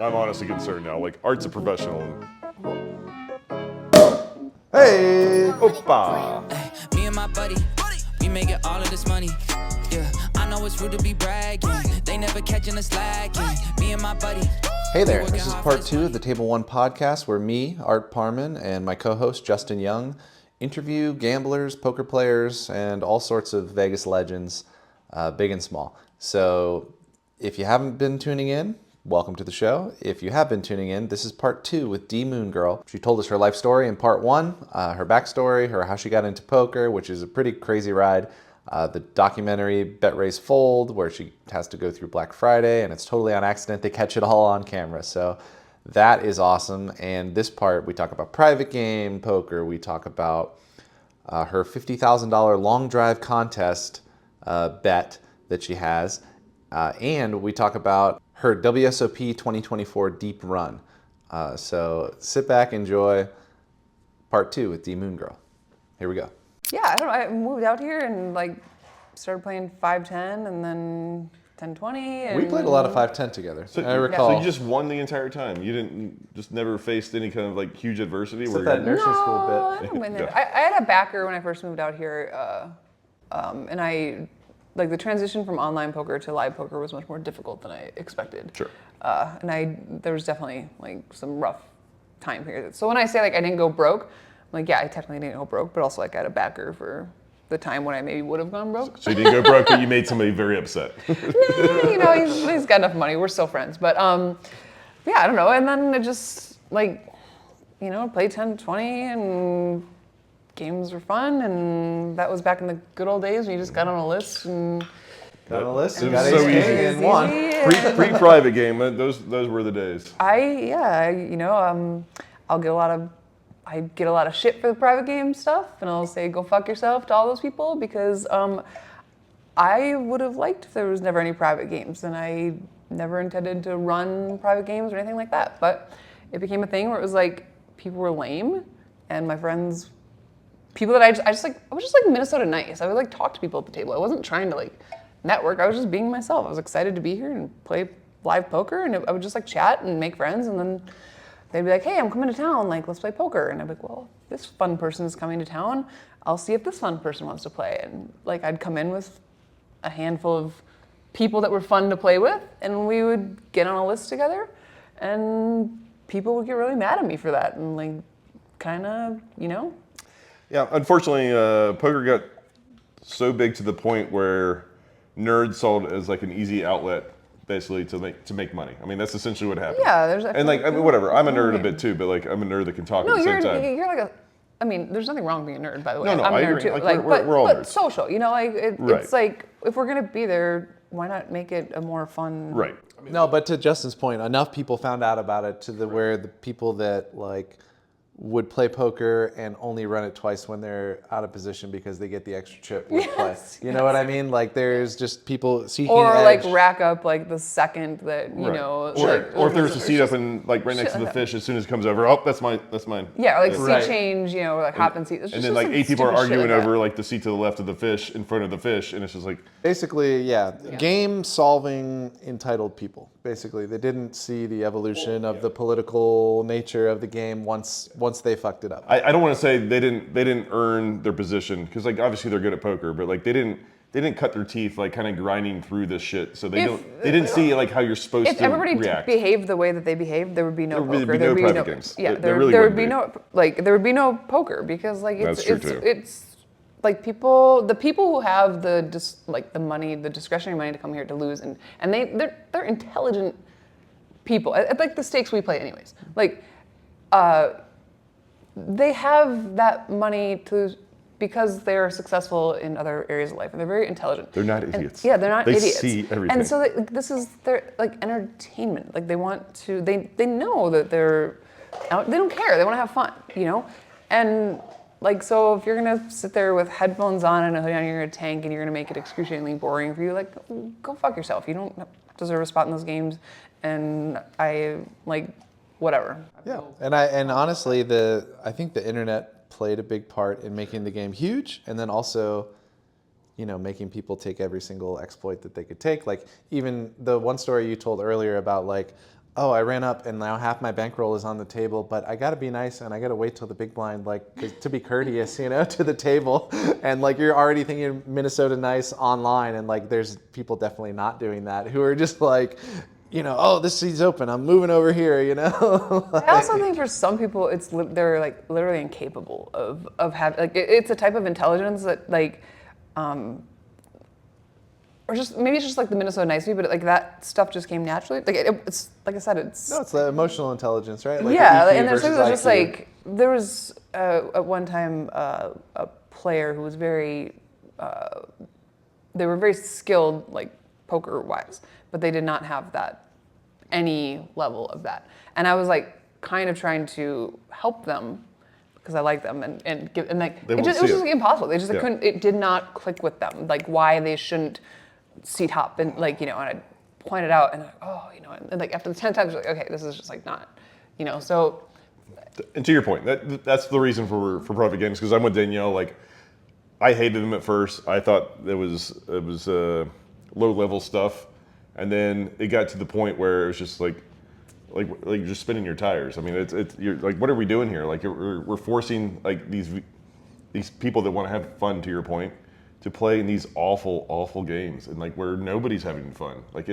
I'm honestly concerned now. Like, Art's a professional. Hey! Opa! Me and my buddy, we making all of this money. Yeah, I know it's rude to be bragging. They never catching us slacking. Me and my buddy. Hey there, this is part 2 of the Table 1 podcast where me, Art Parmann, and my co-host Justin Young interview gamblers, poker players, and all sorts of Vegas legends, big and small. So if you haven't been tuning in, welcome to the show. If you have been tuning in, this is part 2 with DMoonGirl. She told us her life story in part 1, her backstory, how she got into poker, which is a pretty crazy ride. The documentary Bet Raise Fold, where she has to go through Black Friday, and it's totally on accident. They catch it all on camera. So that is awesome. And this part, we talk about private game poker. We talk about her $50,000 long drive contest bet that she has. And we talk about her WSOP 2024 Deep Run. So sit back, enjoy part 2 with DMoonGirl. Here we go. Yeah, I don't know. I moved out here and started playing 5-10 and then 10-20. And We played a lot of 5-10 together. So, I recall. So you just won the entire time? You didn't just never faced any kind of huge adversity? Except that nursing school bit. I didn't win there. I had a backer when I first moved out here, and I the transition from online poker to live poker was much more difficult than I expected. Sure. And there was definitely some rough time periods. So when I say I didn't go broke, yeah, I technically didn't go broke, but also I had a backer for the time when I maybe would have gone broke. So you didn't go broke, but you made somebody very upset. No, he's got enough money. We're still friends. But yeah, I don't know. And then it just played 10-20 and games were fun. And that was back in the good old days when you just got on a list and Got on a list. It Got was so ace easy. and won. Pre-private game, those were the days. I get a lot of shit for the private game stuff, and I'll say go fuck yourself to all those people because I would have liked if there was never any private games, and I never intended to run private games or anything like that. But it became a thing where it was people were lame, and my friends, people that I was just Minnesota nice. I would talk to people at the table. I wasn't trying to network. I was just being myself. I was excited to be here and play live poker, and I would just chat and make friends, and then they'd be hey, I'm coming to town, let's play poker. And I'd be well, this fun person is coming to town. I'll see if this fun person wants to play. And I'd come in with a handful of people that were fun to play with, and we would get on a list together, and people would get really mad at me for that, and Yeah, unfortunately, poker got so big to the point where nerds saw it as an easy outlet, basically to make money. I mean, that's essentially what happened. Yeah, whatever. I'm a nerd a bit too, but I'm a nerd that can talk at the same time. You're there's nothing wrong with being a nerd, by the way. No, I'm I a nerd agree. too. We're all but nerds. social, Right. it's if we're gonna be there, why not make it a more fun? Right. No, but to Justin's point, enough people found out about it where the people that would play poker and only run it twice when they're out of position because they get the extra chip would play. You know what I mean? There's just people seeking edge. Rack up the second that Right. know. Or if there's a seat up and right next to the fish, as soon as it comes over, oh, that's mine. Yeah, seat Right. change, hop and seat. And then 8 people are arguing over the seat to the left of the fish in front of the fish, and it's just basically, game solving entitled people. Basically, they didn't see the evolution of the political nature of the game once they fucked it up. I don't want to say they didn't earn their position because obviously they're good at poker, but they didn't cut their teeth kind of grinding through this shit. So they didn't see how you're supposed to react. If everybody behaved the way that they behaved, there would be no poker. There would be no private games. Yeah, there would be no there would be no poker because That's true too. it's the people who have the money, the discretionary money to come here to lose, and they're intelligent people at the stakes we play anyways. They have that money because they are successful in other areas of life, and they're very intelligent. They're not idiots. They're not idiots. They see everything. And so this is their entertainment. They want to. They know that they're out. They don't care. They want to have fun. And so if you're gonna sit there with headphones on and a hoodie on, you're gonna tank, and you're gonna make it excruciatingly boring for you. Go fuck yourself. You don't deserve a spot in those games. And whatever. Yeah, and honestly, I think the internet played a big part in making the game huge, and then also, making people take every single exploit that they could take. Even the one story you told earlier about oh, I ran up and now half my bankroll is on the table, but I got to be nice and I got to wait till the big blind, like, to be courteous, you know, to the table. And like, you're already thinking Minnesota nice online. And like, there's people definitely not doing that who are just like, you know, oh, this seat's open, I'm moving over here, you know? I also think for some people, they're like literally incapable of having, like, it's a type of intelligence that like, or just maybe it's just like the Minnesota nicety, but like that stuff just came naturally. Like it's like I said, it's No, it's the emotional intelligence, right? Like yeah, the EQ and there's versus just IQ. like there was at one time a player who was very they were very skilled like poker wise, but they did not have that any level of that, and I was like kind of trying to help them because I like them and give and like it was just like impossible. They just couldn't. It did not click with them. Like why they shouldn't seat hop and like, you know, and I pointed out and like, oh, you know, and like after the 10 times, like, okay, this is just like not, you know, so. And to your point, that's the reason for private games, because I'm with Danielle. Like, I hated them at first. I thought it was low level stuff, and then it got to the point where it was just like just spinning your tires. I mean, it's you're like, what are we doing here? Like, we're forcing like these people that want to have fun, to your point, to play in these awful games, and like where nobody's having fun. Like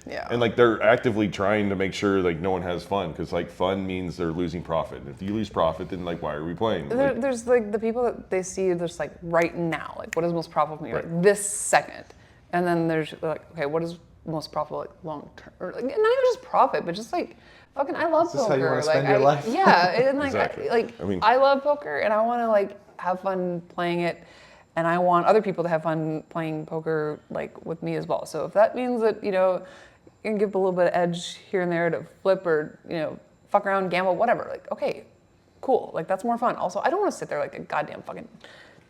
and like they're actively trying to make sure like no one has fun, because like fun means they're losing profit. And if you lose profit, then like why are we playing? There's like the people that they see just like right now, like what is most profitable for me, like this second, and then there's like, okay, what is most profitable like long term, or like not even just profit, but just like fucking I love poker. Is this how you want to spend like your life? Yeah, and like Exactly. I mean, I love poker, and I want to like have fun playing it. And I want other people to have fun playing poker, like with me as well. So if that means that, you know, you can give a little bit of edge here and there to flip or, you know, fuck around, gamble, whatever. Like, okay, cool. Like that's more fun. Also, I don't want to sit there like a goddamn fucking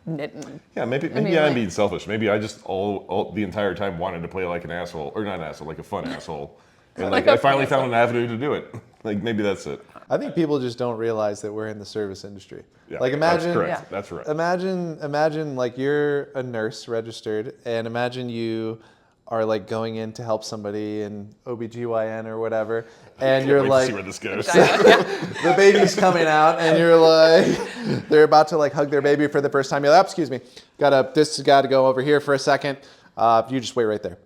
nit. Yeah, maybe I'm being selfish. Maybe I just all the entire time wanted to play like an asshole, or not an asshole, like a fun asshole. And like I finally found an avenue to do it. Like maybe that's it. I think people just don't realize that we're in the service industry. Yeah, like imagine, that's correct. That's right. Imagine like you're a nurse registered, and imagine you are like going in to help somebody in OBGYN or whatever, and you're like, see where this goes. the baby's coming out, and you're like, they're about to like hug their baby for the first time. You're like, oh, excuse me, this has got to go over here for a second. You just wait right there,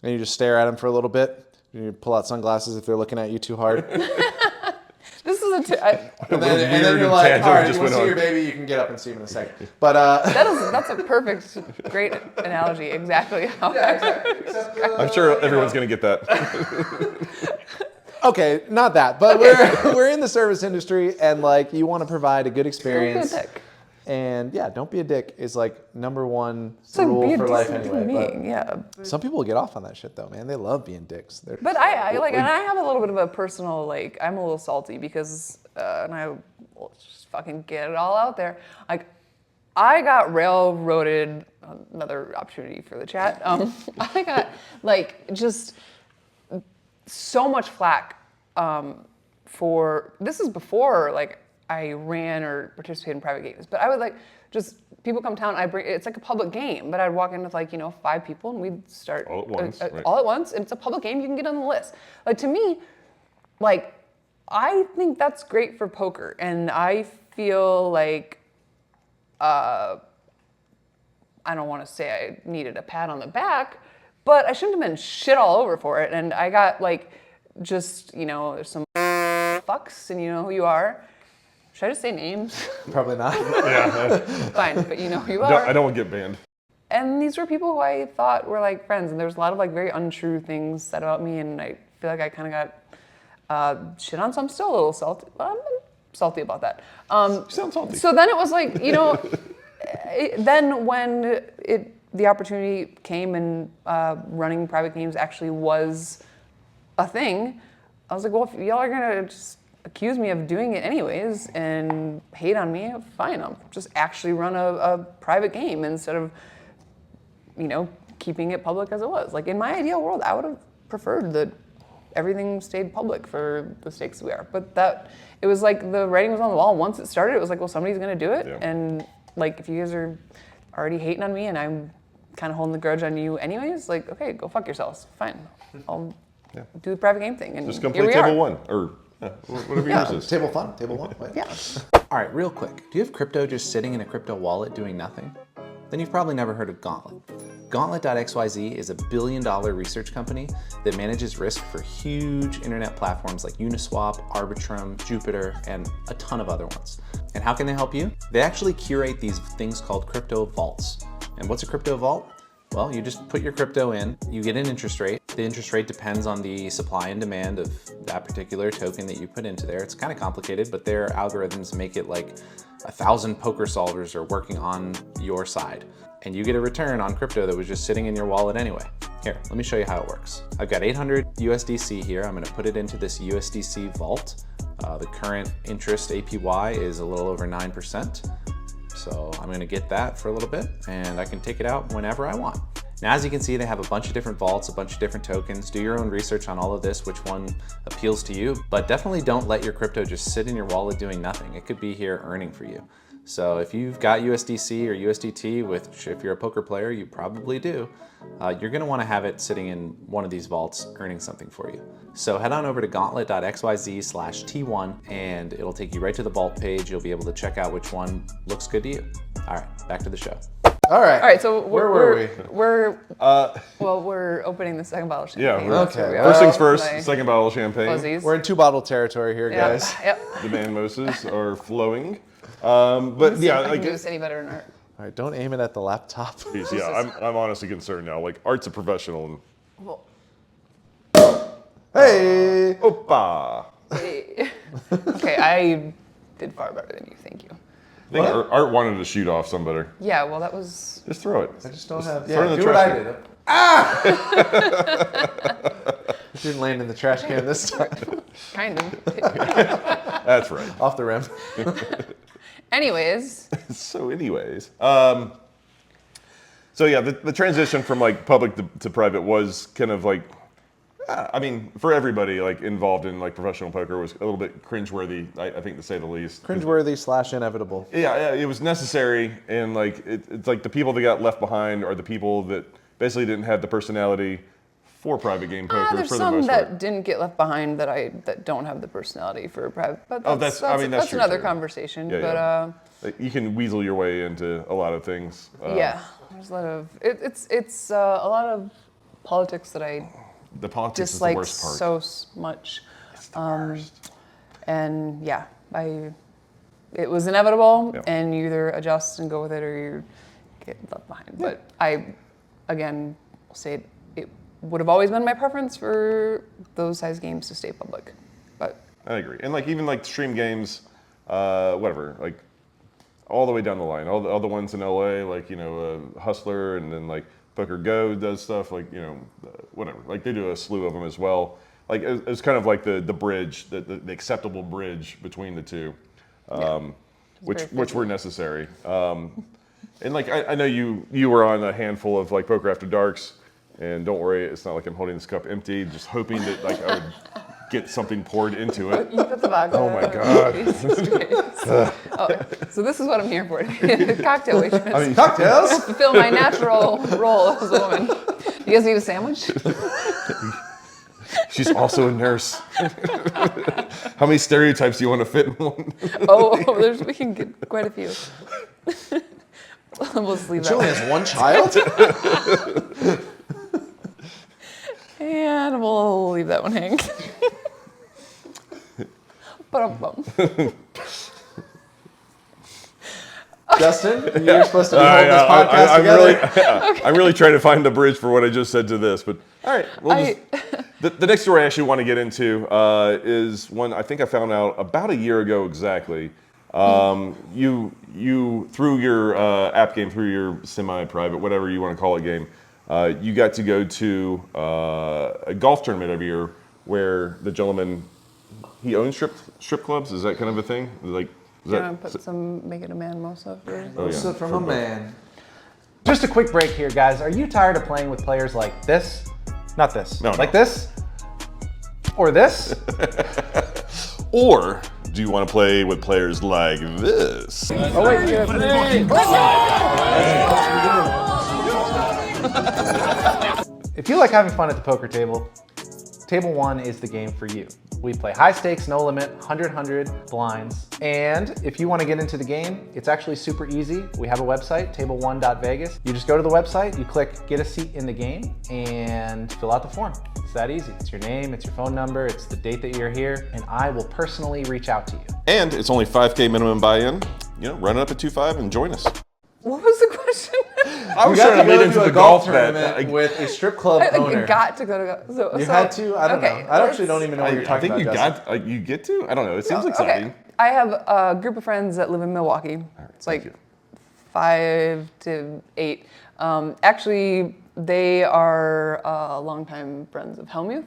and you just stare at them for a little bit. You pull out sunglasses if they're looking at you too hard. This is and then you're like, all right, you want to see your baby, you can get up and see him in a second. But that's a perfect, great analogy. Exactly how. I'm sure everyone's gonna get that. Okay, not that, but we're in the service industry, and like you want to provide a good experience. Don't be a dick. And yeah, don't be a dick is like number one It's like, rule be a for life decent anyway. human But being, yeah. some people get off on that shit though, man. They love being dicks. But I like, and I have a little bit of a personal, like, I'm a little salty because, and I will just fucking get it all out there. Like, I got railroaded, another opportunity for the chat. I got, like, just so much flack for, this is before, like, I ran or participated in private games, but I would like just people come town. It's like a public game, but I'd walk in with like 5 people and we'd start all at once, right. all at once, and it's a public game. You can get on the list. Like to me, like I think that's great for poker, and I feel like I don't want to say I needed a pat on the back, but I shouldn't have been shit all over for it. And I got like just there's some fucks, and you know who you are. Should I just say names? Probably not. Yeah. Fine, but you know who you are. I don't want to get banned. And these were people who I thought were like friends, and there was a lot of like very untrue things said about me, and I feel like I kind of got shit on, so I'm still a little salty. I'm salty about that. You sound salty. So then it was like, then when the opportunity came and running private games actually was a thing, I was like, well, if y'all are gonna just accuse me of doing it anyways and hate on me, fine, I'll just actually run a private game instead of, keeping it public as it was. Like in my ideal world, I would have preferred that everything stayed public for the stakes we are. But it was like the writing was on the wall. Once it started, it was like, well, somebody's gonna do it. Yeah. And like, if you guys are already hating on me and I'm kind of holding the grudge on you anyways, like, okay, go fuck yourselves. Fine, I'll do the private game thing. And Just come here play we are. table 1 or whatever yours is. Table fun, table one. Wait. Yeah. All right, real quick. Do you have crypto just sitting in a crypto wallet doing nothing? Then you've probably never heard of Gauntlet. Gauntlet.xyz is a billion-dollar research company that manages risk for huge internet platforms like Uniswap, Arbitrum, Jupiter, and a ton of other ones. And how can they help you? They actually curate these things called crypto vaults. And what's a crypto vault? Well, you just put your crypto in, you get an interest rate. The interest rate depends on the supply and demand of that particular token that you put into there. It's kind of complicated, but their algorithms make it like 1,000 poker solvers are working on your side. And you get a return on crypto that was just sitting in your wallet anyway. Here, let me show you how it works. I've got 800 USDC here. I'm gonna put it into this USDC vault. The current interest APY is a little over 9%. So I'm gonna get that for a little bit and I can take it out whenever I want. Now, as you can see, they have a bunch of different vaults, a bunch of different tokens. Do your own research on all of this, which one appeals to you, but definitely don't let your crypto just sit in your wallet doing nothing. It could be here earning for you. So if you've got USDC or USDT, which if you're a poker player, you probably do, you're gonna wanna have it sitting in one of these vaults earning something for you. So head on over to gauntlet.xyz/T1 and it'll take you right to the vault page. You'll be able to check out which one looks good to you. All right, back to the show. All right. All right, so where were we? We're opening the second bottle of champagne. Yeah. That's where we are. First things first, My second bottle of champagne. fuzzies. We're in 2-bottle territory here, Yep, guys. Yep. The mimosas are flowing. But See if yeah, I can like, do this any better than art. All right, don't aim it at the laptop. geez, yeah, I'm honestly concerned now. Like, Art's a professional. And, Well, Hey! Opa! hey. Okay, I did far better than you. Thank you. I think Art wanted to shoot off somebody. Yeah, well, that was. Just throw it. I just don't have. throw it in Yeah, the do what trash I can. did. Ah! It didn't land in the trash can this time. Kind of. That's right. Off the rim. Anyways, So anyways, so yeah, the transition from like public to private was kind of like, I mean, for everybody like involved in like professional poker was a little bit cringeworthy, I think to say the least. Cringeworthy/inevitable. Yeah, it was necessary, and like it's like the people that got left behind are the people that basically didn't have the personality for private game poker there's for the some most that part. didn't get left behind that don't have the personality for private. But that's, I mean, that's true, another too. conversation. Yeah, but yeah. Like, you can weasel your way into a lot of things. yeah, there's a lot of it's a lot of politics that I The politics is the dislike worst part. so much. And yeah, it was inevitable, Yeah. and you either adjust and go with it, or you get left behind. But I, again, will say it would have always been my preference for those size games to stay public. But I agree. And like even like stream games, whatever, like all the way down the line, all the ones in LA, like, you know, Hustler, and then like Poker Go does stuff, like, you know, whatever. Like they do a slew of them as well. Like it's kind of like the bridge, the acceptable bridge between the two, which were necessary. And like I know you were on a handful of like Poker After Darks, and don't worry, it's not like I'm holding this cup empty, just hoping that like I would get something poured into it. you put the vodka. Oh my God. Jesus Christ. So this is what I'm here for. Cocktail waitress. I mean, Cocktails? Fulfill my natural role as a woman. You guys need a sandwich? she's also a nurse. How many stereotypes do you want to fit in one? We can get quite a few. We'll just leave She only that. has one child? And we'll leave that one hang. Justin, you're supposed to be holding this podcast together. I'm really trying to find the bridge for what I just said to this, but all right. The next story I actually want to get into is one I think I found out about a year ago exactly. You through your app game, through your semi-private, whatever you want to call it game, you got to go to a golf tournament every year where the gentleman, he owns strip clubs. Is that kind of a thing? Like, is You that, want to put some Make It a Man most of it? oh, yeah, So from for a both. man. Just a quick break here, guys. Are you tired of playing with players like this? Not this. No, like no. this? Or this? Or do you want to play with players like this? Oh, wait. You If you like having fun at the poker table, Table 1 is the game for you. We play high stakes, no limit, 100 blinds. And if you want to get into the game, it's actually super easy. We have a website, table1.vegas. You just go to the website, you click get a seat in the game, and fill out the form. It's that easy. It's your name, it's your phone number, it's the date that you're here, and I will personally reach out to you. And it's only 5K minimum buy-in. You know, run it up at 2.5 and join us. What was the question? I was You got trying to lead go into to the a golf bet. tournament with a strip club I owner. got to go to go. You had to? I don't know. I actually don't even know what you're I talking think about, you Justin. you get to? I don't know. It seems exciting. Okay. I have a group of friends that live in Milwaukee. It's thank like you. 5 to 8. Actually, they are longtime friends of Helmuth.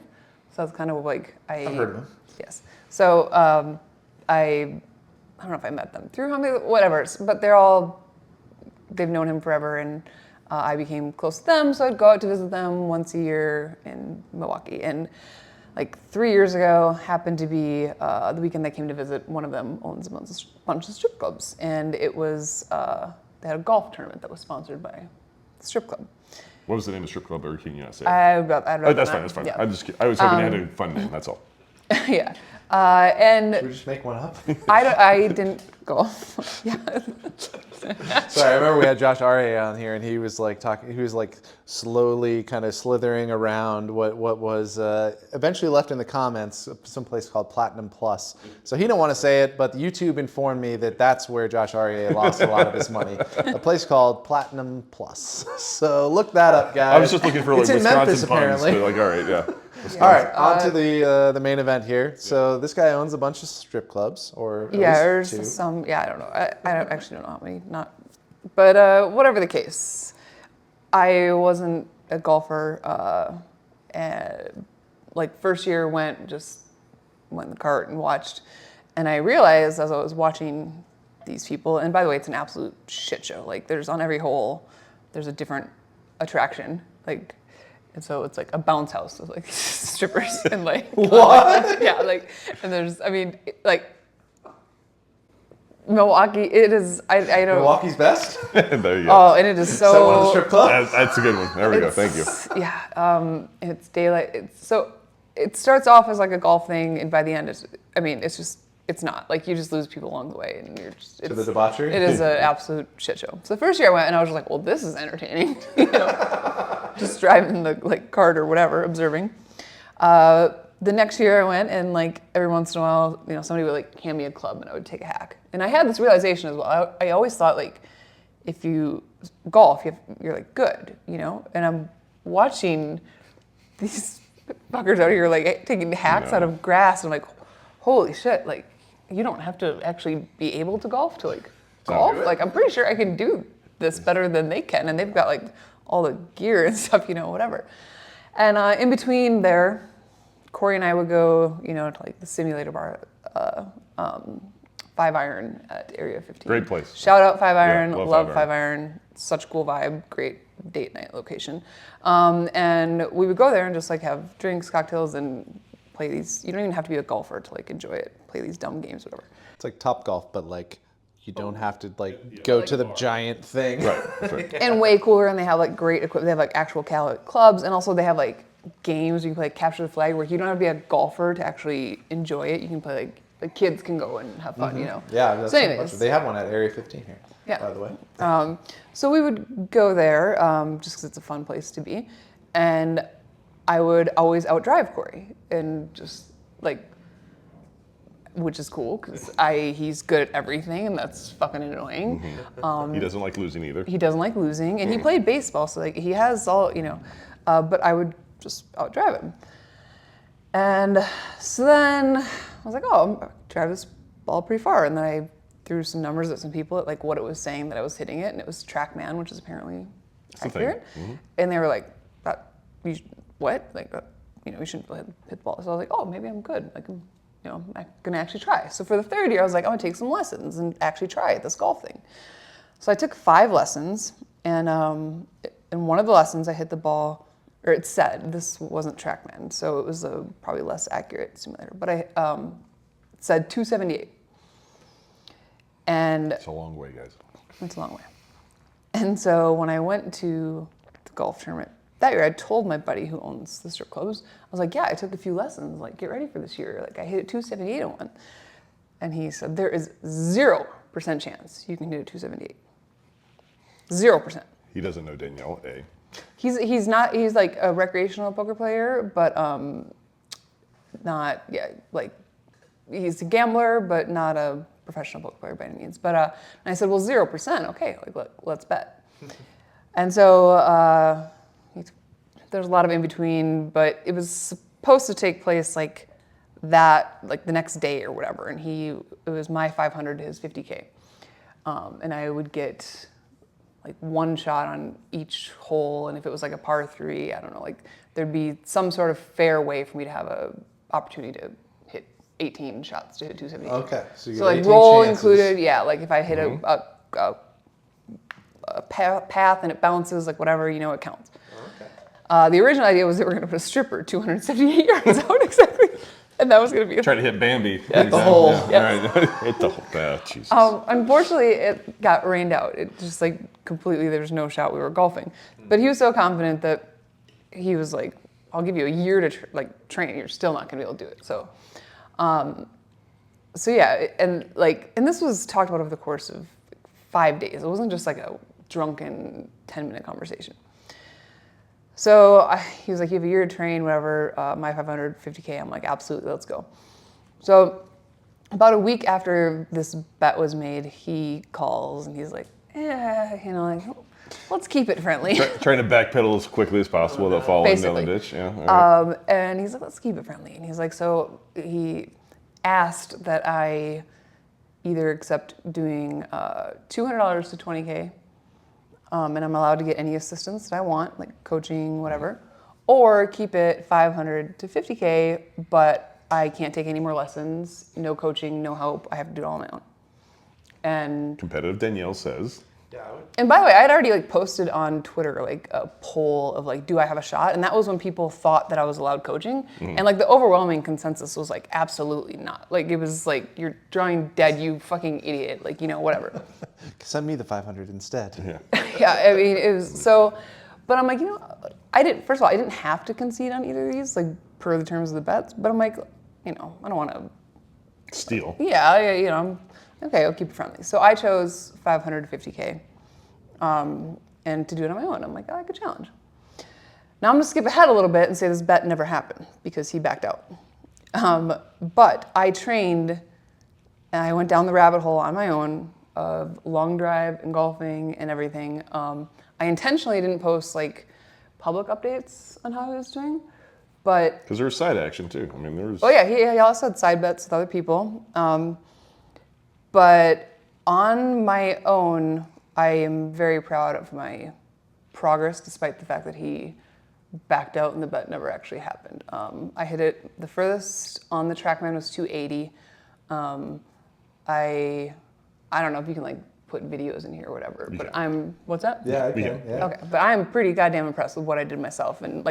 So that's kind of like I've heard of him. Yes. So I don't know if I met them through Helmuth, whatever. But they've known him forever, and I became close to them. So I'd go out to visit them once a year in Milwaukee. And like 3 years ago, happened to be the weekend they came to visit. One of them owns a bunch of strip clubs, and it was they had a golf tournament that was sponsored by the strip club. What was the name of the strip club, or can you not say? I'd rather That's not. fine. That's fine. Yeah. I'm just kidding. I was hoping it had a fun name. That's all. Yeah. And Should we just make one up? I didn't golf. Yeah. Sorry, I remember we had Josh Arie on here, and he was like talking. He was like slowly kind of slithering around what was eventually left in the comments, some place called Platinum Plus. So he didn't want to say it, but YouTube informed me that that's where Josh Arie lost a lot of his money. A place called Platinum Plus. So look that up, guys. I was just looking for like It's in Wisconsin Memphis, puns. apparently. But like, all right, yeah. All right, on to the main event here. So this guy owns a bunch of strip clubs, or at Yeah, least there's two. some. Yeah, I don't know. I actually don't know how many. But whatever the case, I wasn't a golfer. And like first year went in the cart and watched, and I realized as I was watching these people. And by the way, it's an absolute shit show. Like there's on every hole, there's a different attraction. Like. And so it's like a bounce house with like strippers and like What? Yeah, like and there's like Milwaukee. It is I don't. Milwaukee's best. There you go. Oh, and it is so. Is that one of the strip clubs? That's a good one. There we go. Thank you. Yeah, it's daylight. It starts off as like a golf thing, and by the end, it's not. Like you just lose people along the way, and you're just To the debauchery? It is an absolute shit show. So the first year I went, and I was just like, well, this is entertaining. Just driving the like cart or whatever, observing. The next year I went, and like every once in a while, somebody would like hand me a club, and I would take a hack. And I had this realization as well. I always thought like, if you golf, you're like good, And I'm watching these fuckers out here like taking hacks out of grass, and I'm like, holy shit! Like, you don't have to actually be able to golf to like golf. Like, I'm pretty sure I can do this better than they can, and they've got like all the gear and stuff, whatever. And in between there, Corey and I would go, to like the simulator bar, 5 Iron at Area 15. Great place. Shout out 5 Iron, Yeah, love 5 5 Iron. Such a cool vibe, great date night location. And we would go there and just like have drinks, cocktails, and play these. You don't even have to be a golfer to like enjoy it. Play these dumb games, whatever. It's like Top Golf, but like you don't have to like go to the giant thing. Right. That's right. And way cooler, and they have like great equipment. They have like actual clubs, and also they have like games you can play, like capture the flag, where you don't have to be a golfer to actually enjoy it. You can play like the kids can go and have fun, Yeah, that's So anyways, they have one at Area 15 here. Yeah. By the way. So we would go there just because it's a fun place to be, and I would always outdrive Corey, and just like, which is cool because he's good at everything, and that's fucking annoying. He doesn't like losing either. He doesn't like losing, and he played baseball, so like he has all, but I would just outdrive him. And so then I was like, oh, I'm drive this ball pretty far, and then I threw some numbers at some people at like what it was saying that I was hitting it, and it was TrackMan, which is apparently accurate. And they were like, what? Like, you shouldn't hit the ball. So I was like, oh, maybe I'm good. Like, I'm gonna actually try. So for the third year, I was like, I'm gonna take some lessons and actually try this golf thing. So I took 5 lessons, and in one of the lessons, I hit the ball, or it said, this wasn't TrackMan, so it was a probably less accurate simulator, but it said 278. And It's a long way, guys. it's a long way. And so when I went to the golf tournament that year I told my buddy who owns the strip clubs, I was like, yeah, I took a few lessons, like get ready for this year. Like I hit a 278 in one. And he said, there is 0% chance you can hit a 278. 0%. He doesn't know Danielle, A. He's like a recreational poker player, but not, yeah, like he's a gambler, but not a professional poker player by any means. But and I said, well, 0%, okay, like let's bet. And so there's a lot of in between, but it was supposed to take place like the next day or whatever. And it was my 500 to his 50K. And I would get like one shot on each hole. And if it was like a par 3, I don't know, like there'd be some sort of fair way for me to have a opportunity to hit 18 shots to hit 278. Okay. So like roll chances included, yeah. Like if I hit a path and it bounces, like whatever, it counts. Okay. The original idea was that we're going to put a stripper 278 yards out exactly. And that was going to be trying to hit Bambi. At the hole. Yeah. Right. Hit the hole. Jesus. Unfortunately, it got rained out. It just like completely, there was no shot. We were golfing. But he was so confident that he was like, I'll give you a year to train. You're still not going to be able to do it. So yeah. And this was talked about over the course of 5 days. It wasn't just like a drunken 10-minute conversation. So he was like, you have a year to train, whatever, my 500, 50K. I'm like, absolutely, let's go. So about a week after this bet was made, he calls and he's like, let's keep it friendly. Trying to backpedal as quickly as possible without falling down the ditch. Yeah. Right. And he's like, let's keep it friendly. And he's like, so he asked that I either accept doing $200 to 20K, and I'm allowed to get any assistance that I want, like coaching, whatever, or keep it 500 to 50K, but I can't take any more lessons, no coaching, no help. I have to do it all on my own. And competitive Danielle says. And by the way, I had already posted on Twitter a poll of do I have a shot? And that was when people thought that I was allowed coaching. Mm-hmm. And the overwhelming consensus was absolutely not. It was you're drawing dead, you fucking idiot. Whatever. Send me the 500 instead. Yeah. Yeah, I mean, it was so, but I'm like, first of all, I didn't have to concede on either of these, per the terms of the bets, but I'm like, I don't want to steal. Yeah, I'm okay, I'll keep it friendly. So I chose 500 to 50K, and to do it on my own. I'm like, I like a challenge. Now I'm gonna skip ahead a little bit and say this bet never happened because he backed out. But I trained, and I went down the rabbit hole on my own of long drive and golfing and everything. I intentionally didn't post public updates on how I was doing, but because there was side action too. I mean, there was. Oh yeah, he also had side bets with other people. But on my own, I am very proud of my progress, despite the fact that he backed out and the bet never actually happened. I hit it, the furthest on the TrackMan was 280. I don't know if you can put videos in here or whatever, but what's that? Yeah, I can. Yeah. Okay, but I'm pretty goddamn impressed with what I did myself and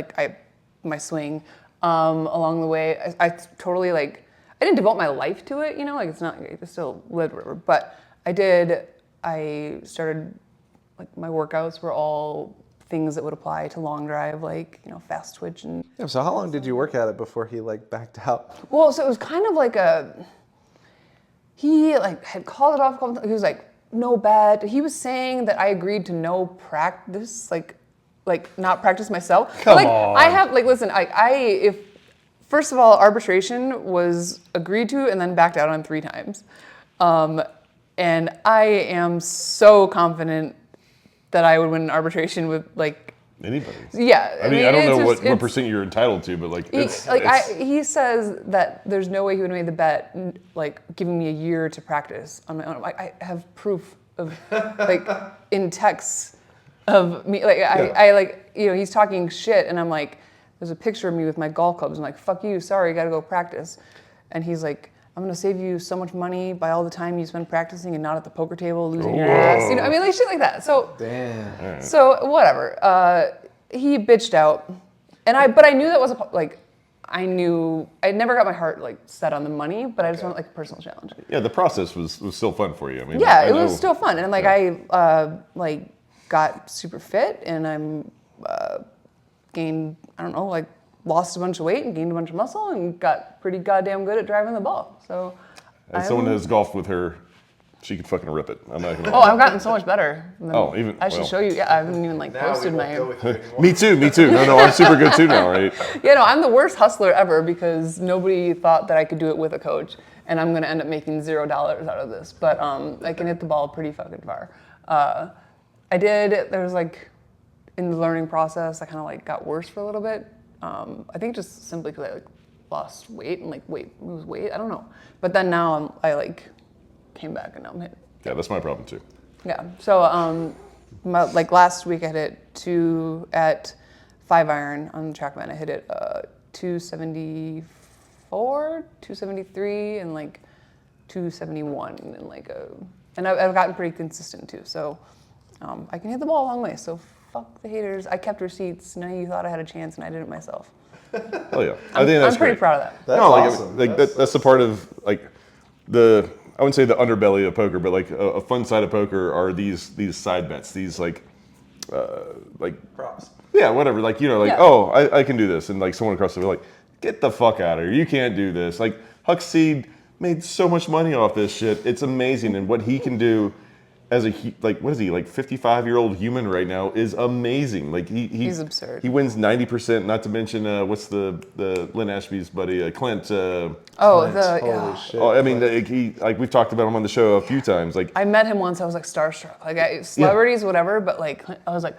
my swing along the way. I totally I didn't devote my life to it, it's not, I still lived whatever, but I started, my workouts were all things that would apply to long drive, fast twitch and. Yeah, so how long did you work at it before he backed out? Well, so it was kind of he had called it off a couple times. He was no bet. He was saying that I agreed to no practice, not practice myself. Come on. I have, listen, if first of all, arbitration was agreed to and then backed out on 3 times. And I am so confident that I would win an arbitration with anybody. Yeah. I mean, I don't know what percent you're entitled to, but he says that there's no way he would have made the bet, giving me a year to practice on my own. I have proof of, in texts of me. He's talking shit, and I'm there's a picture of me with my golf clubs. I'm fuck you, sorry, gotta go practice. And he's I'm gonna save you so much money by all the time you spend practicing and not at the poker table losing your ass. Shit like that. So, damn. Right. So whatever. He bitched out, but I knew that was I never got my heart set on the money, but I just wanted a personal challenge. Yeah, the process was still fun for you. I mean, yeah, it was still fun, and I got super fit, and I'm gained, I don't know, like lost a bunch of weight and gained a bunch of muscle and got pretty goddamn good at driving the ball. So As someone that has golfed with her, she could fucking rip it. I'm not gonna. Oh, I've gotten so much better. I should well. show you. Yeah, I haven't even like posted my. Me too. No, I'm super good too now, right? Yeah, no, I'm the worst hustler ever because nobody thought that I could do it with a coach, and I'm gonna end up making $0 out of this. But I can hit the ball pretty fucking far. There was like, in the learning process, I kind of like got worse for a little bit. I think just simply because I like lost weight and like lose weight. I don't know. But then now I like came back and now I'm hitting. Yeah, that's my problem too. Yeah. So like last week I hit it 2 at 5 iron on TrackMan. I hit it 274, 273, and like 271 and like and I've gotten pretty consistent too. So I can hit the ball a long way. So fuck the haters. I kept receipts. None of you thought I had a chance, and I did it myself. Oh yeah, I think that's I'm pretty great. proud of that. That's no, like, awesome. that's the part of like I wouldn't say the underbelly of poker, but like a fun side of poker are these side bets, these like props. Yeah, whatever. Like, you know, like, Yeah. oh, I can do this. And like someone across the way, like, get the fuck out of here. You can't do this. Like, Huckseed made so much money off this shit. It's amazing. And what he can do as like, what is he, like 55-year-old human right now is amazing. Like, He's absurd. He wins 90%, not to mention, what's the Lynn Ashby's buddy, Clint. Holy Yeah. shit. I mean, like we've talked about him on the show a few times. Like, I met him once. I was like starstruck. Like celebrities, whatever. But like, I was like,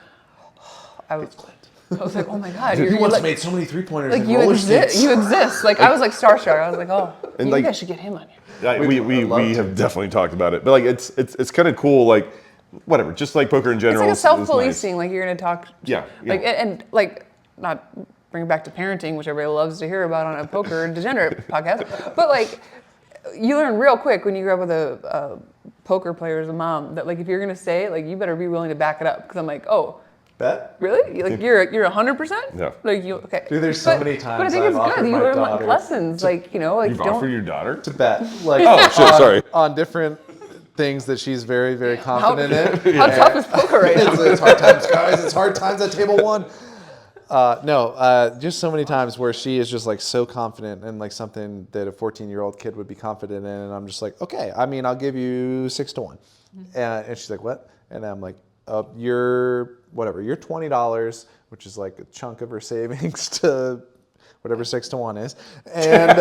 I was like, oh my god, Dude, you're he once like, made so many 3-pointers like in you roller exist. skates. You exist. Like I was like starstruck. I was like, oh, And you like- guys should get him on here. we have definitely talked about it. But like, it's kind of cool. Like, whatever. Just like poker in It's general. like a is nice. self-policing. Like you're gonna talk. Yeah. Like and like not bring it back to parenting, which everybody loves to hear about on a poker degenerate podcast. But like, you learn real quick when you grow up with a poker player as a mom that like if you're gonna say it, like you better be willing to back it up. Because I'm like, oh. Bet? Really? Like you're 100%? Yeah. Like you okay? Dude, there's so many But I times think I've it's offered good. You my learn daughter lessons, like you know, like You've don't. offered your daughter? to bet. Like, Oh, shit, sorry. on different things that she's very, very confident in. How tough is poker right now? It's hard times, guys. It's hard times at table one. Just so many times where she is just like so confident in like something that a 14-year-old kid would be confident in, and I'm just like, okay, I mean, I'll give you 6 to 1, and she's like, what? And I'm like, you're $20, which is like a chunk of her savings to whatever 6 to 1 is, and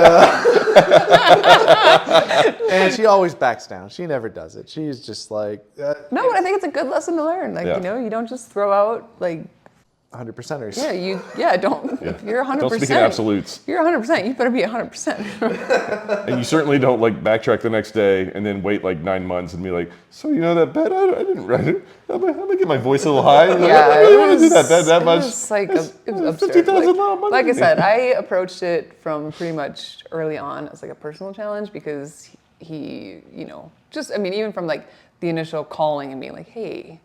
and she always backs down. She never does it. She's just like No, but I think it's a good lesson to learn. Like Yeah. you know, you don't just throw out like 100%ers. don't. If you're 100%. Don't speak in absolutes. You're 100%. You better be 100%. And you certainly don't like backtrack the next day and then wait like 9 months and be like, so you know that bet? I didn't write it. I'm gonna get my voice a little high. I really want to do that bet that much. It was like it was absurd. 50,000 money. Like I said, I approached it from pretty much early on as like a personal challenge because he, you know, just I mean even from like the initial calling and being like, hey,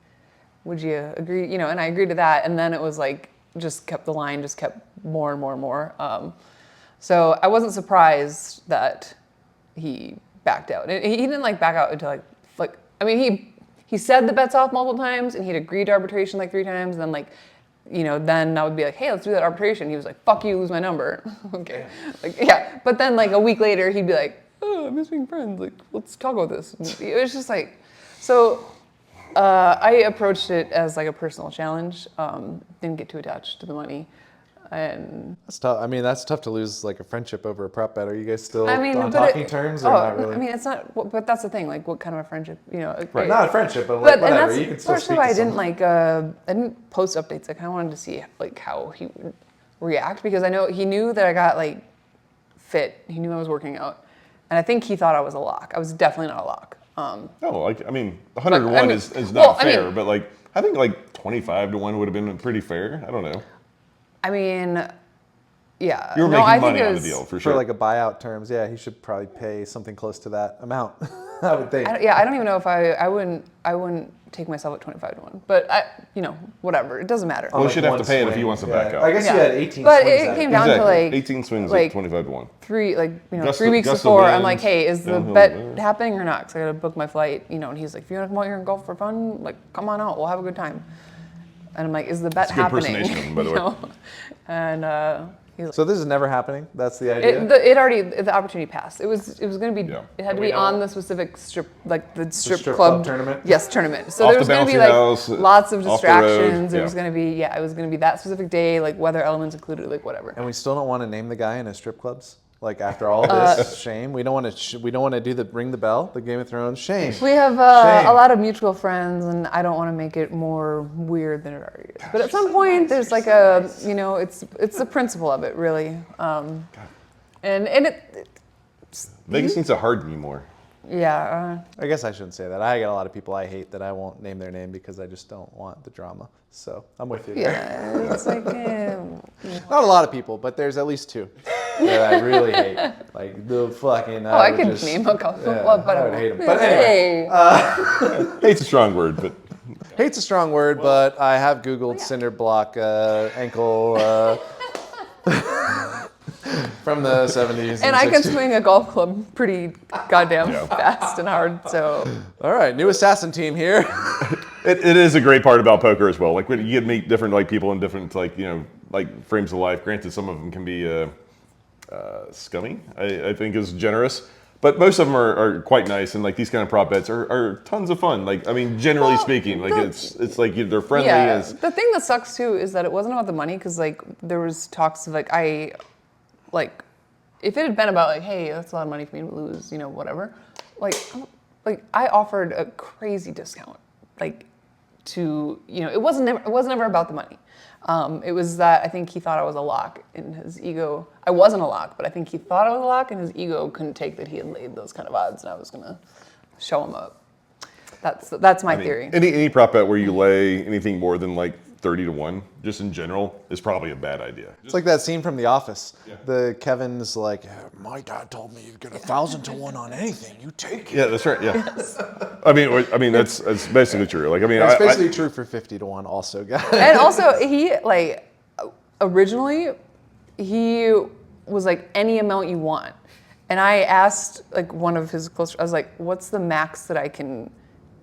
would you agree? You know, and I agreed to that, and then it was like the line just kept more and more and more. So I wasn't surprised that he backed out. And he didn't like back out until like I mean he said the bets off multiple times, and he'd agreed to arbitration like 3 times, and then like, you know, then I would be like, hey, let's do that arbitration. He was like, fuck you, lose my number. Okay, like yeah. But then like a week later, he'd be like, oh, I miss being friends. Like let's talk about this. And it was just like so. I approached it as like a personal challenge. Didn't get too attached to the money, and That's tough. I mean, that's tough to lose like a friendship over a prop bet. Are you guys still I mean, on but talking terms or not really? I mean, it's not. But that's the thing. Like, what kind of a friendship? You know, Right. Not a friendship, but like and whatever. that's You can still partially speak why to I didn't someone. like. I didn't post updates. I kind of wanted to see like how he would react because I know he knew that I got like fit. He knew I was working out, and I think he thought I was a lock. I was definitely not a lock. No, like, I mean, 101 I mean, is not well, I fair, mean- but like, I think like 25 to 1 would have been pretty fair. I don't know. I mean, yeah. You were no, making I money think it on the was, deal, for For sure. like a buyout terms, yeah, he should probably pay something close to that amount. I would think. I don't even know if I wouldn't take myself at 25 to 1, but you know, whatever. It doesn't matter. Well, he like should have one to pay it if swing. he wants to Yeah. back out. I guess you Yeah. had 18 But swings it at came down Exactly. to like 18 swings like, at 25 to 1. 3 weeks Gust of before. I'm wind, like, hey, is the downhill, bet yeah. happening or not? Because I got to book my flight, you know. And he's like, if you want to come out here and golf for fun, like, come on out. We'll have a good time. And I'm like, is the bet a good happening? impersonation of him, by the way. And he's like, So this is never happening. That's the idea. the opportunity passed. It was going to be. Yeah. It had to be on the specific strip, like the strip strip club club tournament? Yes, tournament. So Off there was the going to be bouncy like house, lots of off the road, distractions. It yeah. was going to be it was going to be that specific day, like weather elements included, like whatever. And we still don't want to name the guy in his strip clubs. Like after all this, shame. We don't want to. We don't want to do the ring the bell, the Game of Thrones. Shame. We have Shame. a lot of mutual friends, and I don't want to make it more weird than it already is. But at some point, there's like a, it's the principle of it, really. And it Vegas needs to harden you more. yeah. I guess I shouldn't say that. I got a lot of people I hate that I won't name their name because I just don't want the drama. So I'm with you there. Yeah, it's like, Not a lot of people, but there's at least two that I really hate. Like the fucking. I can name a couple, but I would hate them. But anyway, Hate's a strong word, but hate's a strong word, but I have Googled cinder block ankle from the 70s. and I can 60s. swing a golf club pretty goddamn Yeah. fast and hard. So All right, new assassin team here. it is a great part about poker as well. Like when you get to meet different like people in different like frames of life. Granted, some of them can be scummy. I think is generous. But most of them are quite nice, and like these kind of prop bets are tons of fun. Like I mean, generally speaking, like it's like they're friendly. yeah, As the thing that sucks too is that it wasn't about the money because like there was talks of if it had been about like, hey, that's a lot of money for me to lose, whatever. Like I offered a crazy discount, like to it wasn't never about the money. It was that I think he thought I was a lock in his ego. I wasn't a lock, but I think he thought I was a lock, and his ego couldn't take that he had laid those kind of odds, and I was gonna show him up. That's my theory. Any prop bet where you lay anything more than like 30-1, just in general, is probably a bad idea. It's like that scene from The Office. The Kevin's like, my dad told me you get 1,000-1 on anything. You take it. Yeah, that's right. Yeah. Yes. I mean that's basically true. Like I mean, It's basically true for 50-1 also, guys. And also, he originally he was like any amount you want, and I asked like one of his close. I was like, "What's the max that I can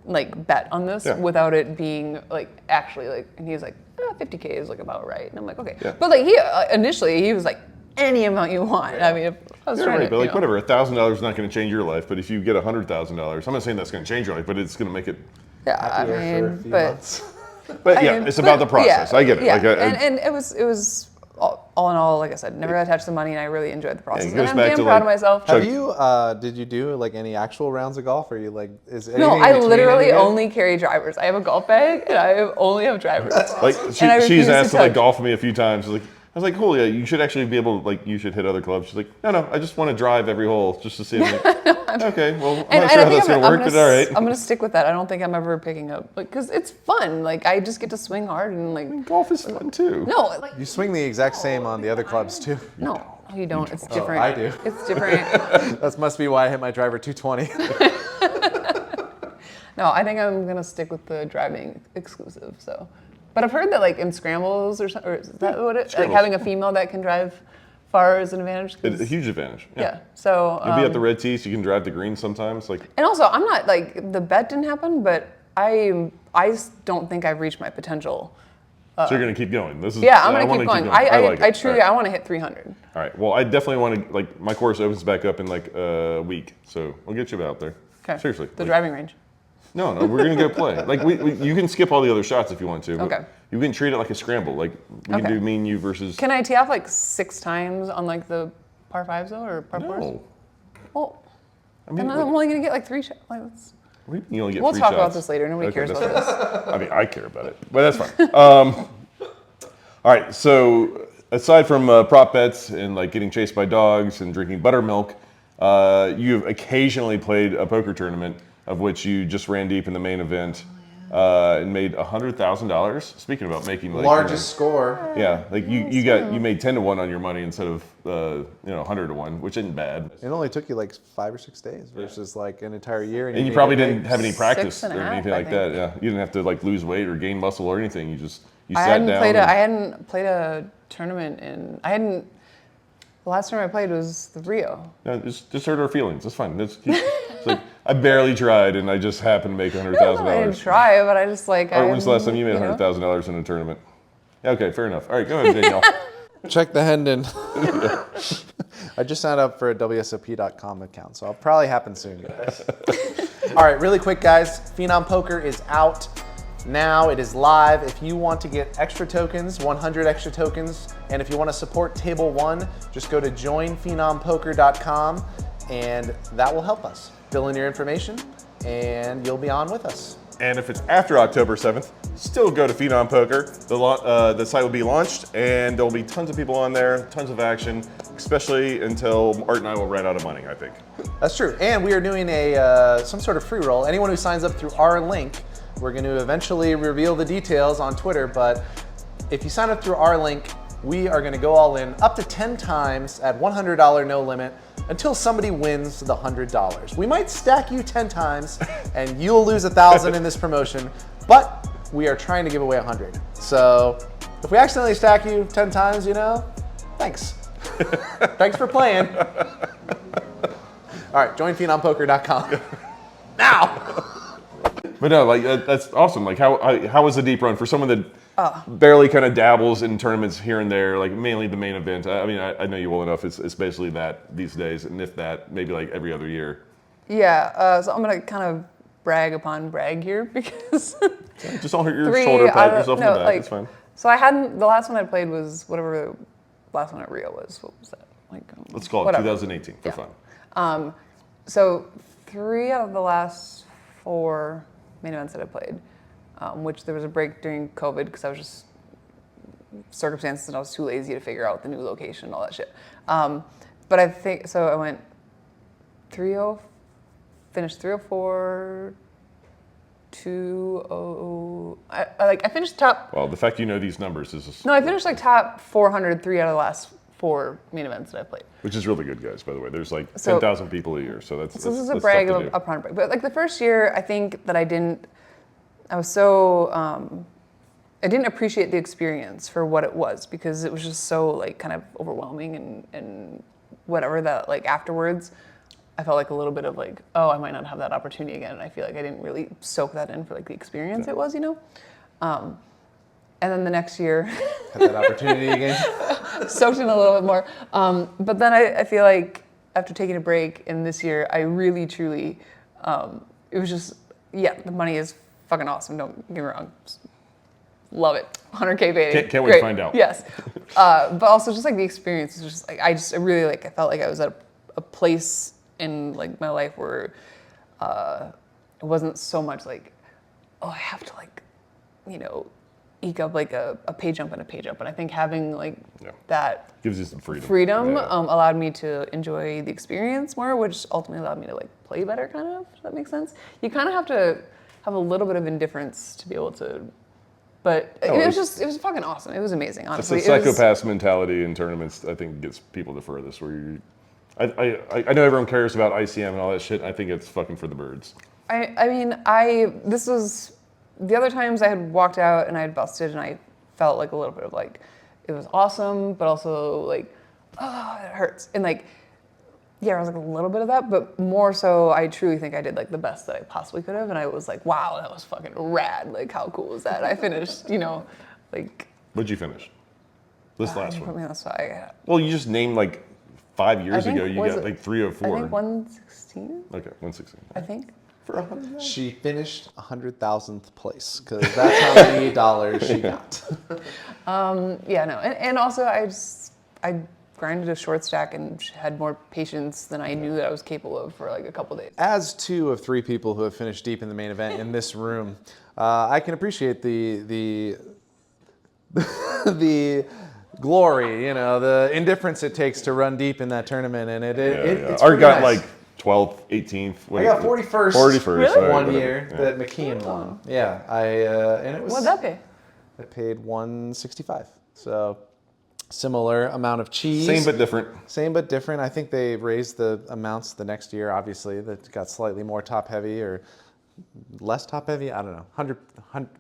like bet on this without it being like actually like?" And he was like, 50K is like about right. And I'm like, okay, but like he initially he was like any amount you want. I mean, if I was You're trying right, to, but like whatever, $1,000 is not going to change your life. But if you get $100,000, I'm not saying that's going to change your life, but it's going to make it. Yeah, I Happier for a mean, few but. months. But yeah, it's about the process. Yeah, I get it. Yeah. Like, and it was all in all, like I said, never got attached to money, and I really enjoyed the process. it And goes I'm back damn to, proud like, of myself. Have you, did you do like any actual rounds of golf? Or you like, is anything No, in I between literally any of it? only carry drivers. I have a golf bag, and I only have drivers. like And I refuse she's to asked to like touch. golf with me a few times. Like I was like, cool, yeah, you should actually be able to like you should hit other clubs. She's like, no, I just want to drive every hole just to see. If okay, well, I'm not sure how that's gonna work, but all right. I'm gonna stick with that. I don't think I'm ever picking up, because it's fun. Like I just get to swing hard and like. Golf is fun too. No, like You swing the exact same on the other clubs too. no, you don't. It's different. I do. It's different. That must be why I hit my driver 220. No, I think I'm gonna stick with the driving exclusive. So, but I've heard that like in scrambles or is that what it? Like Scrambles. having a female that can drive far is an advantage. 'Cause- It's a huge advantage. yeah. So. You'll be at the red tee, so you can drive the green sometimes. Like And also, I'm not like the bet didn't happen, but I don't think I've reached my potential. so you're gonna keep going. This is Yeah, I'm I gonna wanna keep going. I like it. I truly All right. I want to hit 300. All right. Well, I definitely want to like my course opens back up in like a week, so we'll get you out there. Okay. Seriously. The like, driving range. No, we're gonna go play. Like you can skip all the other shots if you want to. but Okay. You can treat it like a scramble. Like we can Okay. do me and you versus. Can I tee off like 6 times on like the par 5s though, or par 4s? No. Well, I mean, then I'm only gonna get like 3 shots. Like, you only get we'll 3 talk shots. about this later. Nobody cares that's about fine. this. I mean, I care about it, but that's fine. All right. So aside from prop bets and like getting chased by dogs and drinking buttermilk, you've occasionally played a poker tournament, of which you just ran deep in the main event. And made $100,000. Speaking about making like Largest score. yeah, like you made 10-1 on your money instead of 100-1, which isn't bad. It only took you like 5 or 6 days versus like an entire year. And you can probably get didn't have any practice 6 and a or half, anything I like that. think. Yeah, you didn't have to like lose weight or gain muscle or anything. You I sat down. I hadn't played a tournament in. The last time I played was the Rio. No, just hurt our feelings. That's fine. It's like I barely tried, and I just happened to make I didn't $100,000. try, but I just like. All right, when's the last time you made know? $100,000 in a tournament? Yeah, okay, fair enough. All right, go ahead, Danielle. Check the Hendon. I just signed up for a WSOP.com account, so it'll probably happen soon, guys. All right, really quick, guys. Phenom Poker is out now. It is live. If you want to get extra tokens, 100 extra tokens, and if you want to support Table 1, just go to joinphenompoker.com, and that will help us. Fill in your information, and you'll be on with us. And if it's after October 7th, still go to Phenom Poker. The site will be launched, and there'll be tons of people on there, tons of action, especially until Art and I will run out of money, I think. That's true. And we are doing a some sort of free roll. Anyone who signs up through our link, we're going to eventually reveal the details on Twitter, but if you sign up through our link, we are going to go all in up to 10 times at $100 no limit until somebody wins the $100. We might stack you 10 times and you'll lose 1,000 in this promotion, but we are trying to give away 100. So if we accidentally stack you 10 times, you know, thanks. Thanks for playing. All right, join phenompoker.com. Now! But no, like that's awesome. Like how was the deep run for someone that barely kind of dabbles in tournaments here and there, like mainly the main event? I mean, I know you well enough. It's basically that these days, and if that, maybe like every other year. Yeah, so I'm gonna kind of brag here because Just don't hurt your shoulder, pat yourself in the back. like, It's fine. So I hadn't. The last one I played was whatever the last one at Rio was. What was that? Like Let's call it whatever. 2018 for fun. So 3 out of the last 4 main events that I played, which there was a break during COVID because I was just circumstances and I was too lazy to figure out the new location and all that shit. But I think so. I went 3-0, finished 304, 2-0. I finished top. Well, the fact you know these numbers is just, No, I finished like top 400 3 out of the last 4 main events that I played. which is really good, guys. By the way, there's like So- 10,000 people a year, so that's So this is a that's brag tough of to do. upon a brag. But like the first year, I think that I was so, I didn't appreciate the experience for what it was because it was just so like kind of overwhelming and whatever that like afterwards, I felt like a little bit of like, oh, I might not have that opportunity again. And I feel like I didn't really soak that in for like the experience it was, you know? And then the next year, Had that opportunity again. soaked in a little bit more. But then I feel like after taking a break in this year, I really, truly, it was just, yeah, the money is fucking awesome. Don't get me wrong. Love it. 100K payday. Can't wait to find out. Yes. But also just like the experience is just like, I really like, I felt like I was at a place in like my life where it wasn't so much like, oh, I have to like, you know, eke up like a pay jump and a pay jump. And I think having like that Gives you some freedom. Yeah. allowed me to enjoy the experience more, which ultimately allowed me to like play better, kind of, if that makes sense. You kind of have to have a little bit of indifference to be able to, but it was fucking awesome. It was amazing, It's honestly. a psychopath mentality in tournaments, I think, gets people the furthest. Where I know everyone cares about ICM and all that shit. I think it's fucking for the birds. This was the other times I had walked out and I had busted and I felt like a little bit of like, it was awesome, but also like, oh, it hurts. And like, yeah, I was like a little bit of that, but more so I truly think I did like the best that I possibly could have. And I was like, wow, that was fucking rad. Like, how cool was that? I finished, you know, like. What'd you finish? This last Put one. me on the spot. Well, you just named like 5 years I think- ago, you was got it- like 304. I think 116, Okay, 116. I think. For 100. She finished 100,000th place because that's how many dollars she got. Yeah, no, and also I grinded a short stack and had more patience than I knew that I was capable of for like a couple days. As 2 of 3 people who have finished deep in the main event in this room, I can appreciate the glory, you know, the indifference it takes to run deep in that tournament, and it's Art pretty got nice. like 12th, 18th. I got 41st. 41st. Really? Right, one whatever. year Yeah. that McKeon won. Yeah, and it was. What'd that pay? I paid 165. So similar amount of cheese. Same but different. Same but different. I think they raised the amounts the next year. Obviously, that got slightly more top heavy or less top heavy. I don't know.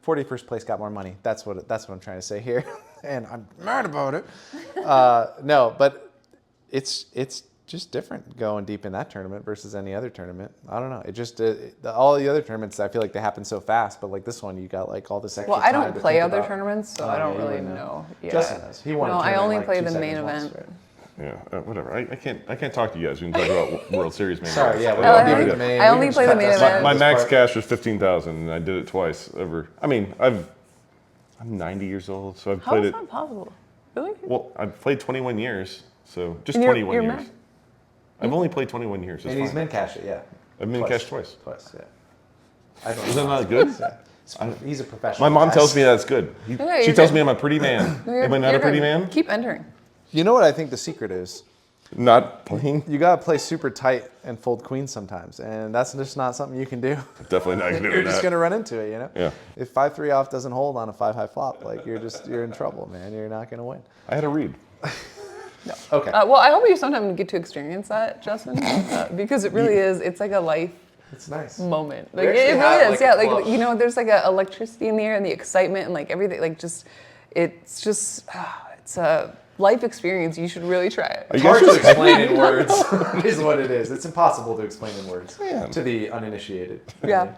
41st place got more money. That's what I'm trying to say here, and I'm mad about it. No, but it's just different going deep in that tournament versus any other tournament. I don't know. It just all the other tournaments, I feel like they happen so fast, but like this one, you got like all this extra Well, I time don't to play think other about. tournaments, so I don't really know. Yeah. Justin does. He won a No, I tournament only like play 2 the main seconds once, event. right? Yeah, whatever. I can't talk to you guys. We can talk about World Series main Sorry, events. yeah, But we yeah. don't do the main. I we only can play just the cut main this event. out. My This max part. cash was 15,000, and I did it twice over. I mean, I'm 90 years old, so I've How played is it. that possible? Really? Well, I've played 21 years, so just And 21 you're years. max- I've only played 21 years. It's And he's fine. min cashed it, yeah. I've min cashed twice. Twice, yeah. I don't Is know. that not good? He's a professional. My mom guys. tells me that's good. Yeah, She you're tells good. me I'm a pretty man. Am I not a You're pretty good. man? Keep entering. You know what I think the secret is? Not playing? You gotta play super tight and fold queens sometimes, and that's just not something you can do. Definitely not gonna do You're just that. gonna run into it, you know. Yeah. If 5-3 off doesn't hold on a 5-high flop, like you're in trouble, man. You're not gonna win. I had a read. Okay. Well, I hope you sometime get to experience that, Justin, because it really is. It's like a life It's nice. moment. We Like actually it have, really like, is. a Yeah, club. like you know, there's like a electricity in the air and the excitement and like everything. Like just, it's just, it's a life experience. You should really try it. Are you It's hard guys to explain in words. It is what it is. It's impossible to explain in words to the uninitiated. Yeah,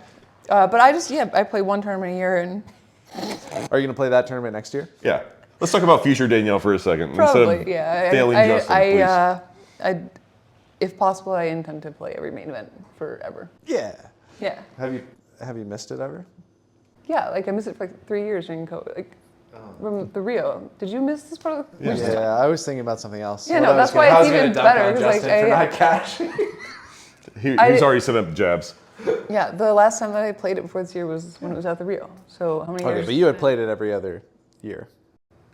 but I play one tournament a year and Are you gonna play that tournament next year? Yeah. Let's talk about future Danielle for a second. probably Instead of yeah. failing Justin, please. If possible, I intend to play every main event forever. Yeah. Yeah, Have you missed it ever? yeah. Like I missed it for like 3 years during COVID. Like from the Rio. Did you miss this part of the? Yeah, I was thinking about something else. Yeah, What no, I was that's gonna- why I it's was gonna even dunk better, on 'cause, like, Justin for I- not cashing. He's already set up jabs. Yeah, the last time that I played it before this year was when it was at the Rio. So how many Okay, years? but you had played it every other year.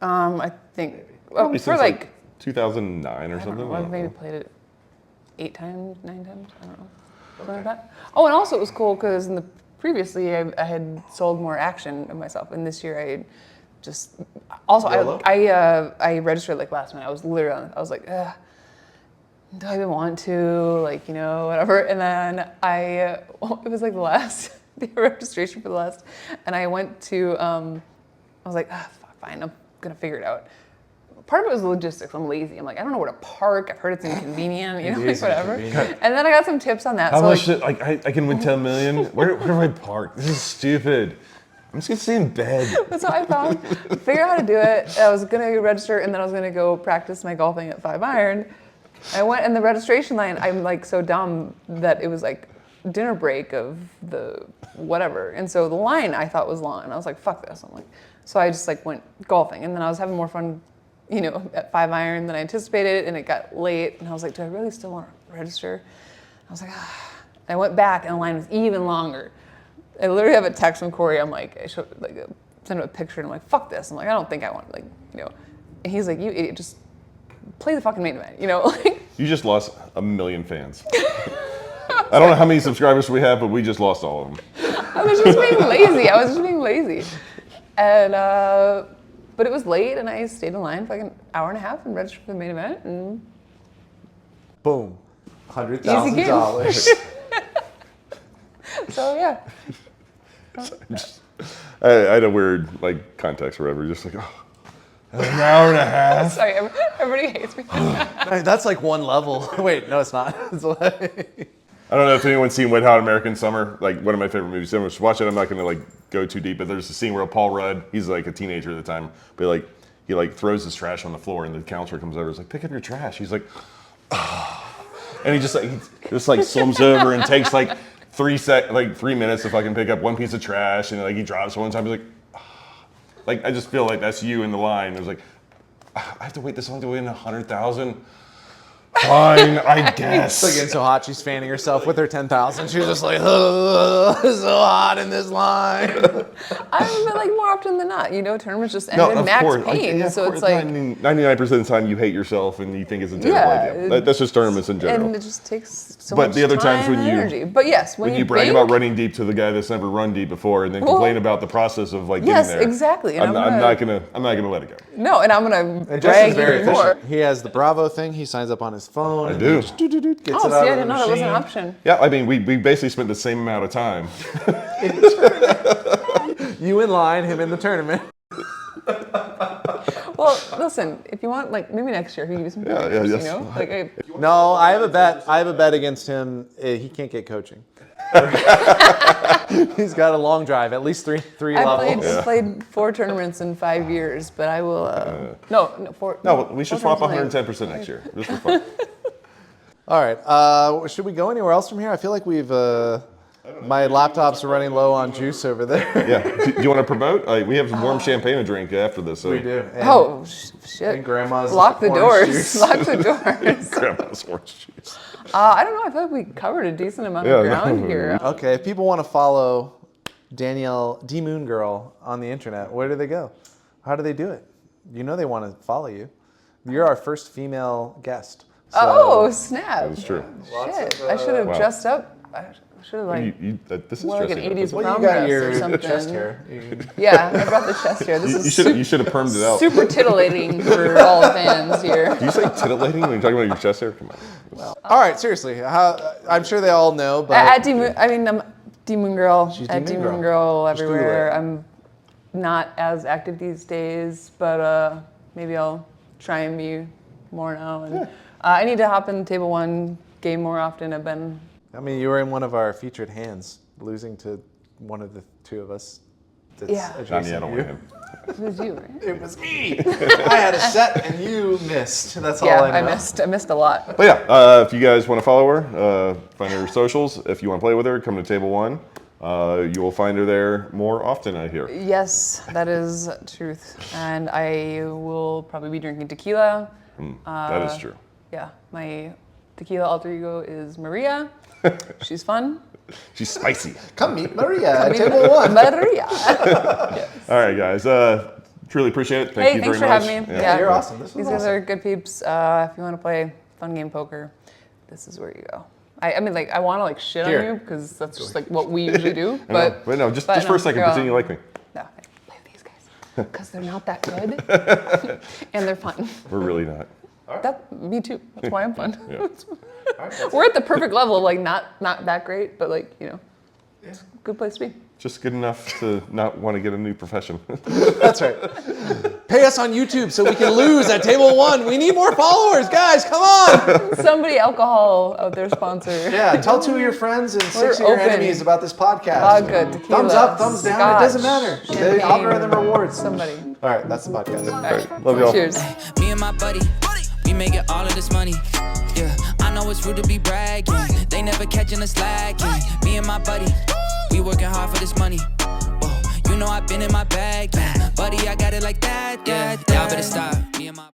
I think Probably for since like 2009 or I don't something. know, I I've don't maybe know. played it 8 times, 9 times. I don't know, something like that. Oh, and also it was cool because in the previously I had sold more action of myself, and this year I just also YOLO? I registered like last minute. I was literally I was like, ugh, do I even want to, like, you know, whatever. And then it was like the last the registration for the last, and I went to I was like, fuck, fine, I'm gonna figure it out. Part of it was logistics. I'm lazy. I'm like, I don't know where to park. I've heard it's inconvenient, you know, It like is whatever. inconvenient. And then I got some tips on that. How so much? like, I can win 10 million. Where do I park? This is stupid. I'm just gonna stay in bed. that's what I found. Figure out how to do it. I was gonna register, and then I was gonna go practice my golfing at 5-iron. I went in the registration line. I'm like so dumb that it was like dinner break of the whatever, and so the line I thought was long, and I was like, fuck this. I'm like, so I just like went golfing, and then I was having more fun, you know, at 5-iron than I anticipated, and it got late, and I was like, do I really still want to register? I was like, ah. I went back, and the line was even longer. I literally have a text from Corey. I'm like, I showed like sent him a picture, and I'm like, fuck this. I'm like, I don't think I want, like, you know. And he's like, you idiot, just play the fucking main event, you know. Like, You just lost 1 million fans. I don't know how many subscribers we have, but we just lost all of them. I was just being lazy. I was just being lazy, and but it was late, and I stayed in line for like an hour and a half and registered for the main event, and Boom. $100,000. so yeah. I had a weird like context or whatever. Just like, oh, an hour and a half. Sorry, everybody hates me. That's like one level. Wait, no, it's not. It's like, I don't know if anyone's seen Wet Hot American Summer, like one of my favorite movies. Everyone's watch it. I'm not gonna like go too deep, but there's a scene where Paul Rudd, he's like a teenager at the time, but he throws his trash on the floor, and the counselor comes over. He's like, pick up your trash. He's like, and he just slumps over and takes like 3 minutes to fucking pick up one piece of trash, and like he drops one time. He's like, like I just feel like that's you in the line. It was like, I have to wait this long to win 100,000. Fine, I guess. it's getting so hot, she's fanning herself with her 10,000. She's just like, oh, it's so hot in this line. I've been like more often than not, you know, tournaments just ended max pain, yeah, so of it's course. like 99% of the time you hate yourself and you think it's a terrible Yeah, idea. That's just tournaments in general. and it just takes so But much the other time times when and you- energy. But yes, when When you brag bank, about running deep to the guy that's never run deep before, and then Well, complain about the process of like yes, getting there. exactly, and I'm I'm not gonna let it go. no, and I'm gonna And brag Justin's very even more. efficient. He has the Bravo thing. He signs up on his phone. I and do. he just gets Oh, it out see, I of didn't the know that was an machine. option. Yeah, I mean we basically spent the same amount of time. You in line, him in the tournament. Well, listen, if you want, like, maybe next year he can give you some pictures, yes. you know? Like, No, I have a bet against him. He can't get coaching. He's got a long drive, at least three levels. I've played 4 tournaments in 5 years, but I will. No, 4. No, we should swap tournaments in 110% next year, just for fun. All right. Should we go anywhere else from here? I feel like we've. My laptops are running low on juice over there. Yeah. Do you want to promote? We have some warm champagne to drink after this. So. We do. And, shit. And grandma's Lock the orange doors. juice. Lock the doors. Grandma's orange juice. I don't know. I feel like we covered a decent amount of ground here. Okay, if people want to follow Danielle DMoonGirl on the internet, where do they go? How do they do it? You know they want to follow you. You're our first female guest. So Oh, snap. That's true. Shit. I should have Wow. dressed up. I should have, like, This is wore like an dressing up. 80s well, prom you got dress your or something. chest hair. Yeah, I brought the chest hair. This is You should have permed it out. super tittillating for all the fans here. Do you say titillating when you're talking about your chest hair? Come on. All right, seriously. I'm sure they all know, but At DMoon, I'm DMoonGirl. She's At DMoonGirl. DMoonGirl Just Google everywhere. it. I'm not as active these days, but maybe I'll try and be more now. And I need to hop in Table 1 game more often. I've been. I mean, you were in one of our featured hands, losing to one of the two of us. That's Yeah. adjacent Johnny, I don't to want you. him. It was you, right? It was me. I had a set and you missed. That's all Yeah, I know. I missed a lot. But yeah, if you guys want to follow her, find her socials. If you want to play with her, come to Table 1. You will find her there more often, I hear. Yes, that is truth. And I will probably be drinking tequila. That is true. Yeah, my tequila alter ego is Maria. She's fun. She's spicy. Come meet Maria at Table 1. Maria. All right, guys. Truly appreciate it. Thank Hey, you thanks very for much. having me. Yeah, Yeah. you're awesome. This was These guys awesome. are good peeps. If you want to play fun game poker, this is where you go. I mean, like, I want to, like, shit Here. on you because that's just, like, what we usually do. I know. But no, just for a second, you're pretend you like me. No, I play with these guys because they're not that good and they're fun. We're really not. Me too. That's why I'm fun. Yeah. We're at the perfect level of, like, not that great, but, like, you know, it's a good place to be. Just good enough to not want to get a new profession. That's right. Pay us on YouTube so we can lose at Table 1. We need more followers, guys. Come on. Somebody alcohol out there sponsor. Yeah, tell 2 of your friends and 6 We're of your open. enemies about this podcast. Vodka, tequila, Thumbs up, thumbs down. scotch, It doesn't matter. The champagne. algorithm rewards. Somebody. All right, that's the podcast. All right. Love y'all. Cheers. Me and my buddy, we making all of this money. Yeah, I know it's rude to be bragging. They never catching us slacking. Me and my buddy, we working hard for this money. Whoa, you know I've been in my bag, yeah. Buddy, I got it like that, yeah. Y'all better stop. Me and my